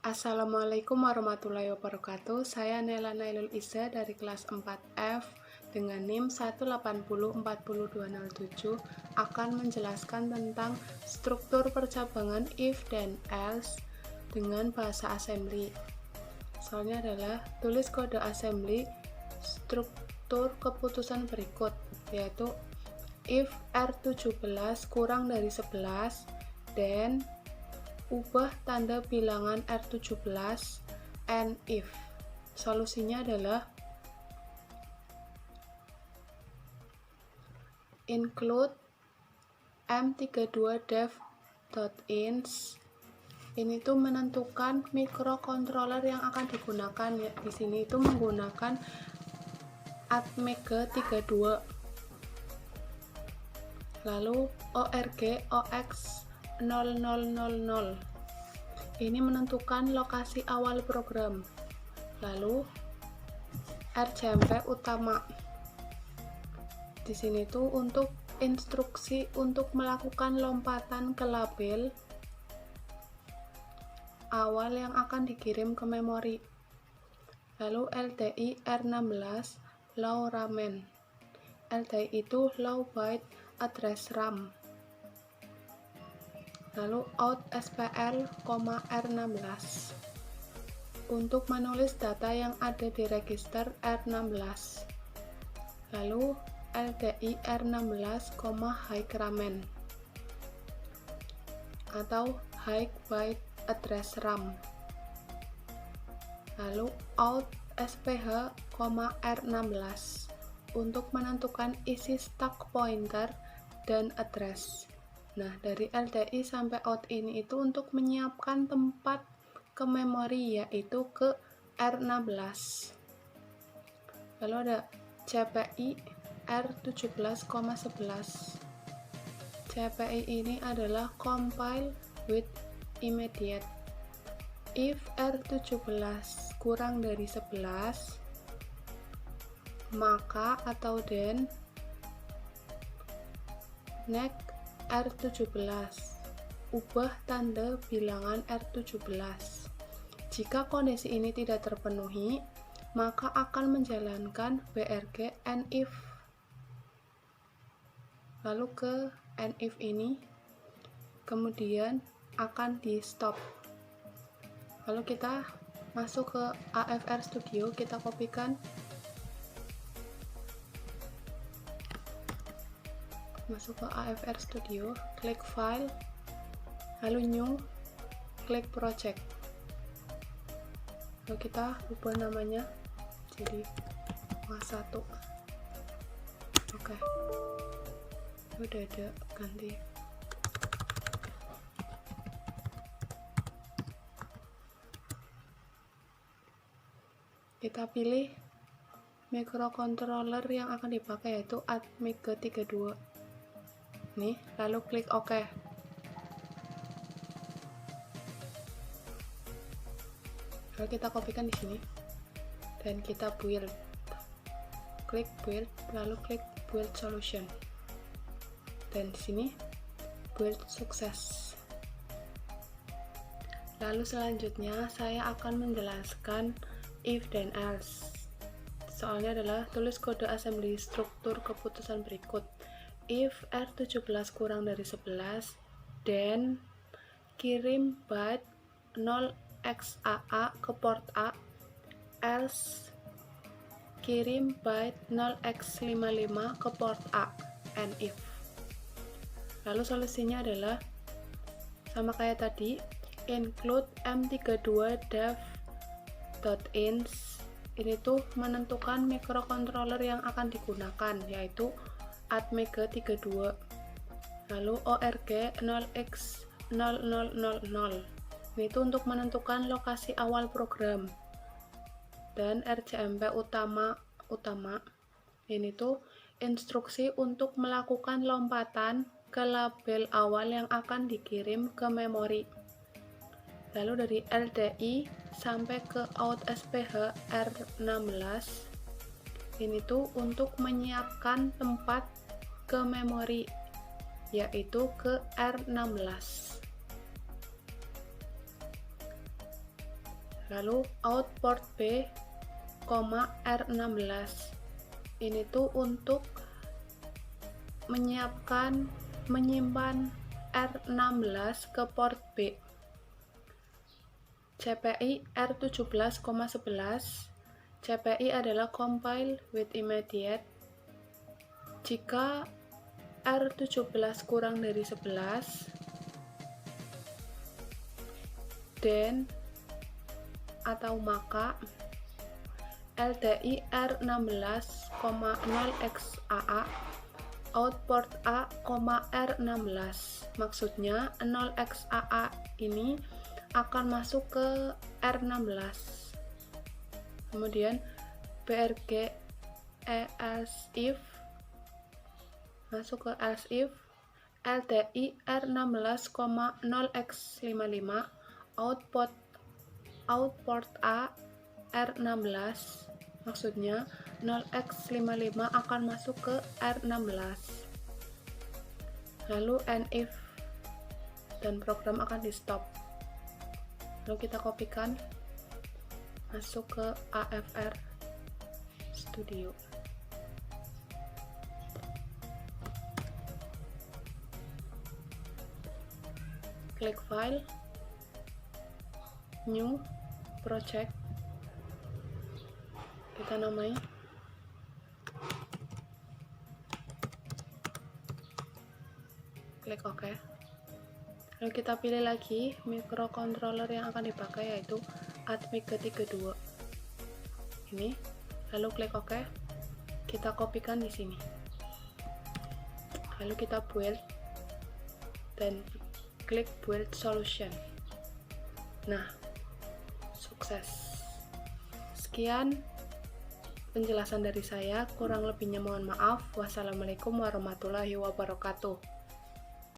Assalamualaikum warahmatullahi wabarakatuh. Saya Nela Nailul Iza dari kelas 4F dengan NIM 180402207 akan menjelaskan tentang struktur percabangan if dan else dengan bahasa assembly. Soalnya adalah tulis kode assembly struktur keputusan berikut, yaitu if R17 kurang dari 11 dan ubah tanda bilangan R17 and if. Solusinya adalah include m32dev.ins. Ini tuh menentukan microcontroller yang akan digunakan, ya. Di sini itu menggunakan Atmega 32. Lalu org ox 0000. Ini menentukan lokasi awal program. Lalu RJMP utama. Di sini tuh untuk instruksi untuk melakukan lompatan ke label awal yang akan dikirim ke memori. Lalu LDI R16 low ramen. LDI itu low byte address RAM. Lalu out SPL, R16 untuk menulis data yang ada di register R16. Lalu LDI R16, high ramen atau high byte address RAM. Lalu out SPH, R16 untuk menentukan isi stack pointer dan address. Nah, dari LDI sampai out ini itu untuk menyiapkan tempat ke memori, yaitu ke R16. Lalu ada CPI R17,11. CPI ini adalah compile with immediate. If R17 kurang dari 11, maka atau then next R17, ubah tanda bilangan R17. Jika kondisi ini tidak terpenuhi, maka akan menjalankan BRG and if. Lalu ke and if ini, kemudian akan di stop. Lalu kita masuk ke AFR Studio, kita kopikan. Masuk ke AFR Studio, klik file, lalu new, klik project. Lalu kita ubah namanya jadi A1. Oke. Udah ada, ganti. Kita pilih microcontroller yang akan dipakai, yaitu Atmega 32. Nih, lalu klik OK. Lalu kita kopikan di sini dan kita build. Klik build, lalu klik build solution. Dan di sini build sukses. Lalu selanjutnya saya akan menjelaskan if dan else. Soalnya adalah tulis kode assembly struktur keputusan berikut. If R17 kurang dari 11, then kirim byte 0xAA ke port A, else kirim byte 0x55 ke port A, and if. Lalu solusinya adalah sama kayak tadi, include m32dev.ins. Ini tuh menentukan microcontroller yang akan digunakan, yaitu Atmega 32. Lalu org 0x0000. Ini tuh untuk menentukan lokasi awal program. Dan RJMP utama. Ini tuh instruksi untuk melakukan lompatan ke label awal yang akan dikirim ke memori. Lalu dari LDI sampai ke out SPH R16, ini tuh untuk menyiapkan tempat ke memori, yaitu ke R16. Lalu out port B, R16. Ini tuh untuk menyimpan R16 ke port B. CPI R17,11. CPI adalah compile with immediate. Jika R17 kurang dari 11, then atau maka LDI R16,0xAA output A, R16. Maksudnya 0xAA ini akan masuk ke R16. Kemudian BRG else if masuk ke else if LDI R16,0x55 output A R16, maksudnya 0x55 akan masuk ke R16. Lalu and if, dan program akan di stop. Lalu kita kopikan masuk ke AFR Studio. Klik file, new project, kita namai klik OK. Lalu kita pilih lagi microcontroller yang akan dipakai, yaitu Atmeg G32 ini. Lalu klik OK, kita kopikan di sini, lalu kita build dan klik build solution. Nah, sukses. Sekian penjelasan dari saya, kurang lebihnya mohon maaf. Wassalamualaikum warahmatullahi wabarakatuh.